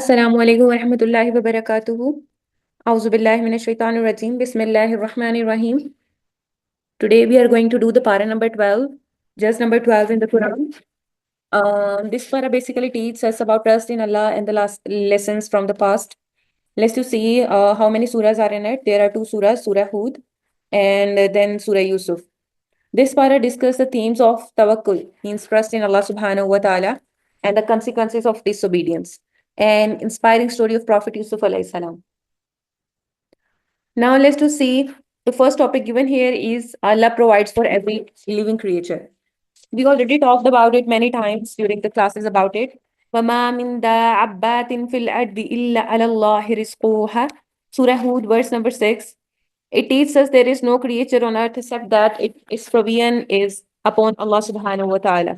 Assalamu alaikum wa rahmatullahi wa barakatuhu. Auzu billahi minash shaitanir rajim. Bismillahir rahmanir rahim. Today we are going to do the para number 12, just number 12 in the Quran. This para basically teaches us about trust in Allah and the last lessons from the past. Let's to see how many surahs are in it. There are two surahs, Surah Hud and then Surah Yusuf. This para discusses the themes of tawakkul, means trust in Allah subhanahu wa ta'ala, and the consequences of disobedience, and inspiring story of Prophet Yusuf alayhi salam. Now let's to see the first topic given here is Allah provides for every living creature. We already talked about it many times during the classes about it. وَمَا مِن دَابَّةٍ فِي الْأَرْضِ إِلَّا عَلَى اللَّهِ رِزْقُهَا. Surah Hud, verse number 6. It teaches us there is no creature on earth except that its provision is upon Allah subhanahu wa ta'ala.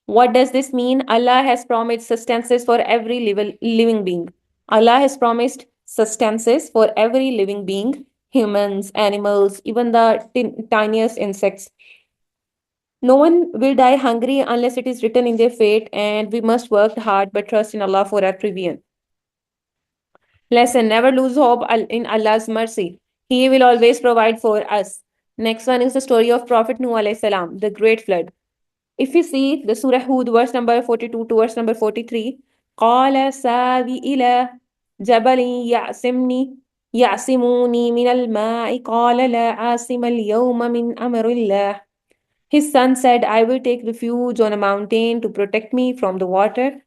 What does this mean? Allah has promised sustenance for every living being. Allah has promised sustenance for every living being, humans, animals, even the tiniest insects. No one will die hungry unless it is written in their fate, and we must work hard but trust in Allah for our provision. Lesson: never lose hope in Allah's mercy. He will always provide for us. Next one is the story of Prophet Nuh alayhi salam, the great flood. If we see the Surah Hud, verse number 42 to verse number 43, قال ساوي إلى جبل يعصموني من الماء قال لا عاصم اليوم من أمر الله. His son said, I will take refuge on a mountain to protect me from the water.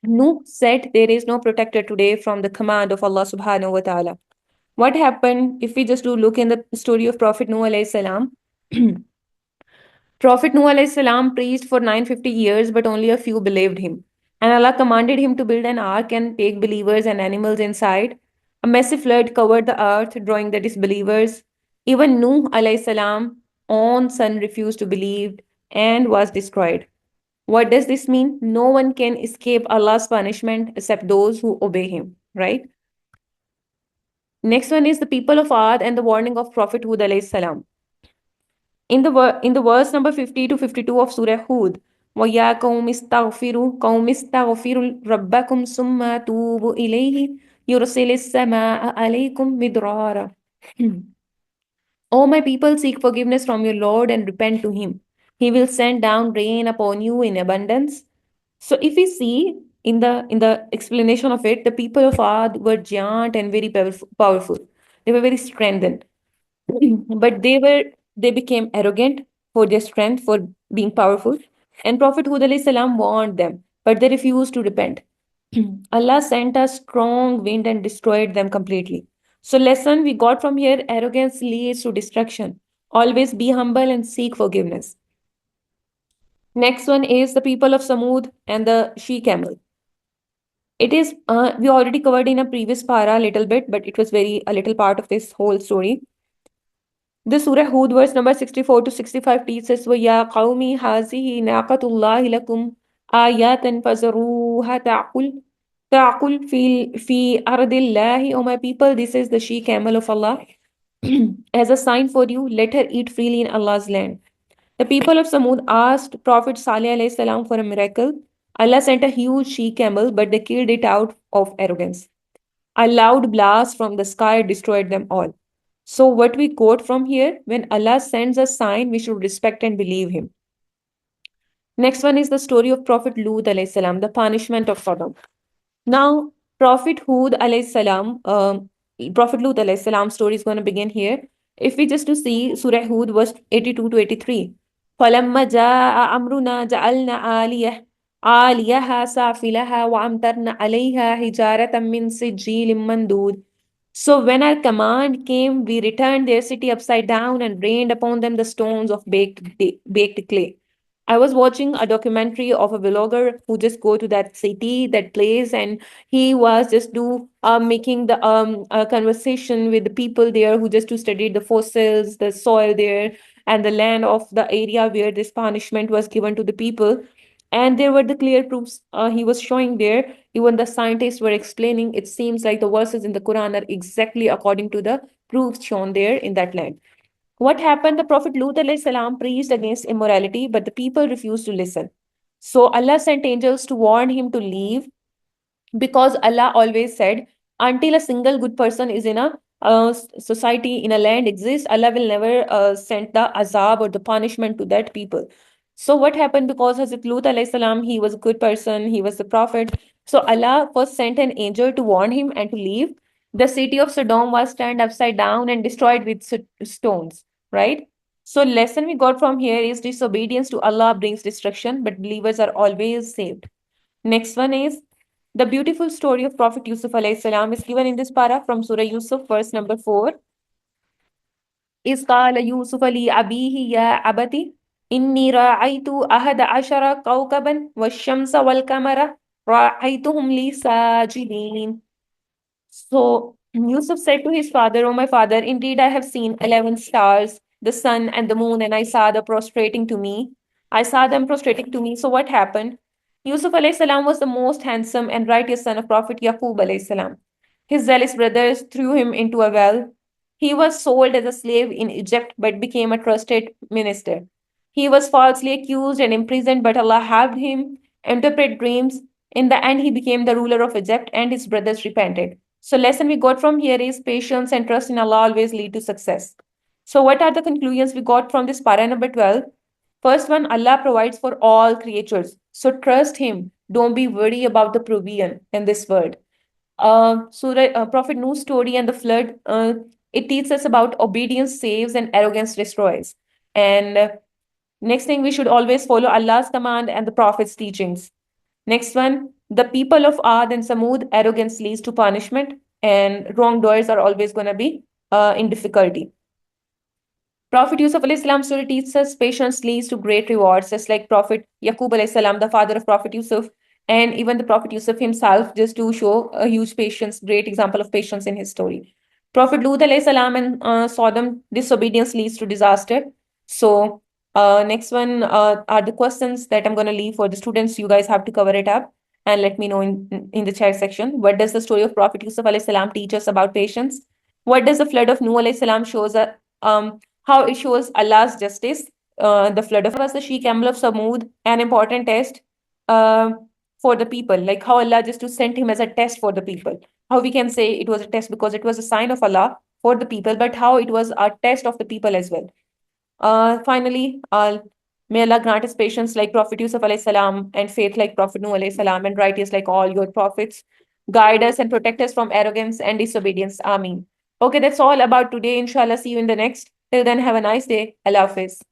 Nuh said, there is no protector today from the command of Allah subhanahu wa ta'ala. What happened if we just do look in the story of Prophet Nuh alayhi salam? Prophet Nuh alayhi salam preached for 950 years, but only a few believed him. And Allah commanded him to build an ark and take believers and animals inside. A massive flood covered the earth, drawing the disbelievers. Even Nuh alayhi salam, own son, refused to believe and was destroyed. What does this mean? No one can escape Allah's punishment except those who obey him, right? Next one is the people of Ad and the warning of Prophet Hud alayhi salam. In the verse number 50 to 52 of Surah Hud, وَيَا قَوْمِ اسْتَغْفِرُوا رَبَّكُمْ ثُمَّ تُوبُوا إِلَيْهِ يُرْسِلِ السَّمَاءَ عَلَيْكُمْ مِدْرَارًا. O my people, seek forgiveness from your Lord and repent to him. He will send down rain upon you in abundance. So if we see in the explanation of it, the people of Ad were giant and very powerful. They were very strengthened. But they became arrogant for their strength, for being powerful. And Prophet Hud alayhi salam warned them, but they refused to repent. Allah sent a strong wind and destroyed them completely. So lesson we got from here: arrogance leads to destruction. Always be humble and seek forgiveness. Next one is the people of Samud and the she camel. It is we already covered in a previous para a little bit, but it was very a little part of this whole story. The Surah Hud, verse number 64 to 65 teaches, وَيَا قَوْمِ هَذِهِ نَاقَةُ اللَّهِ لَكُمْ آيَاتًا فَذَرُوهَا تَعْقُلْ فِي أَرْضِ اللَّهِ. O my people, this is the she camel of Allah. As a sign for you, let her eat freely in Allah's land. The people of Samud asked Prophet Saleh alayhi salam for a miracle. Allah sent a huge she camel, but they killed it out of arrogance. A loud blast from the sky destroyed them all. So, what we quote from here: when Allah sends a sign, we should respect and believe Him. Next one is the story of Prophet Lut alayhi salam, the punishment of Sodom. Now, Prophet Hud alayhi salam, Prophet Lut alayhi salam story is going to begin here. If we just to see Surah Hud, verse 82 to 83. فَلَمَّا جَاءَ أَمْرُنَا جَعَلْنَا عَالِيَهَا سَافِلَهَا وَأَمْطَرْنَا عَلَيْهَا حِجَارَةً مِّن سِجِّيلٍ مَّنْضُودٍ. So when our command came, we returned their city upside down and rained upon them the stones of baked clay. I was watching a documentary of a vlogger who just go to that city, that place, and he was just do making the conversation with the people there who just to study the fossils, the soil there, and the land of the area where this punishment was given to the people. And there were the clear proofs he was showing there. Even the scientists were explaining. It seems like the verses in the Quran are exactly according to the proofs shown there in that land. What happened? The Prophet Lut alayhi salam preached against immorality, but the people refused to listen. So Allah sent angels to warn him to leave, because Allah always said, until a single good person is in a society, in a land exists, Allah will never send the azab or the punishment to that people. So what happened? Because Hazrat Lut alayhi salam, he was a good person, he was the prophet. So Allah first sent an angel to warn him and to leave. The city of Sodom was turned upside down and destroyed with stones, right? So lesson we got from here is disobedience to Allah brings destruction, but believers are always saved. Next one is the beautiful story of Prophet Yusuf alayhi salam is given in this para from Surah Yusuf, verse number 4. إذ قال يوسف لأبيه يا أبت إني رأيت أحد عشر كوكبا والشمس والقمر رأيتهم لي ساجدين. So Yusuf said to his father, "O my father, indeed I have seen 11 stars, the sun and the moon, and I saw them prostrating to me. I saw them prostrating to me." So what happened? Yusuf alayhi salam was the most handsome and righteous son of Prophet Yaqub alayhi salam. His zealous brothers threw him into a well. He was sold as a slave in Egypt but became a trusted minister. He was falsely accused and imprisoned, but Allah helped him interpret dreams. In the end, he became the ruler of Egypt and his brothers repented. So lesson we got from here is patience and trust in Allah always lead to success. So what are the conclusions we got from this para number 12? First one, Allah provides for all creatures. So trust Him. Don't be worried about the provision in this world. Prophet Nuh's story and the flood, it teaches us about obedience saves and arrogance destroys. And next thing, we should always follow Allah's command and the Prophet's teachings. Next one, the people of Ad and Samud, arrogance leads to punishment, and wrongdoers are always going to be in difficulty. Prophet Yusuf alayhi salam story teaches us patience leads to great rewards, just like Prophet Yaqub alayhi salam, the father of Prophet Yusuf, and even the Prophet Yusuf himself, just to show a huge patience, great example of patience in his story. Prophet Lut alayhi salam and Sodom, disobedience leads to disaster. So next one are the questions that I'm going to leave for the students. You guys have to cover it up and let me know in the chat section. What does the story of Prophet Yusuf alayhi salam teach us about patience? What does the flood of Nuh alayhi salam shows us? How it shows Allah's justice. The flood of was the she camel of Samud, an important test uh, for the people. Like how Allah just to sent him as a test for the people. How we can say it was a test because it was a sign of Allah for the people, but how it was a test of the people as well. Finally, may Allah grant us patience like Prophet Yusuf alayhi salam and faith like Prophet Nuh alayhi salam and righteous like all your prophets. Guide us and protect us from arrogance and disobedience. Ameen. Okay, that's all about today. Inshallah, see you in the next. Till then, have a nice day. Allah Hafiz.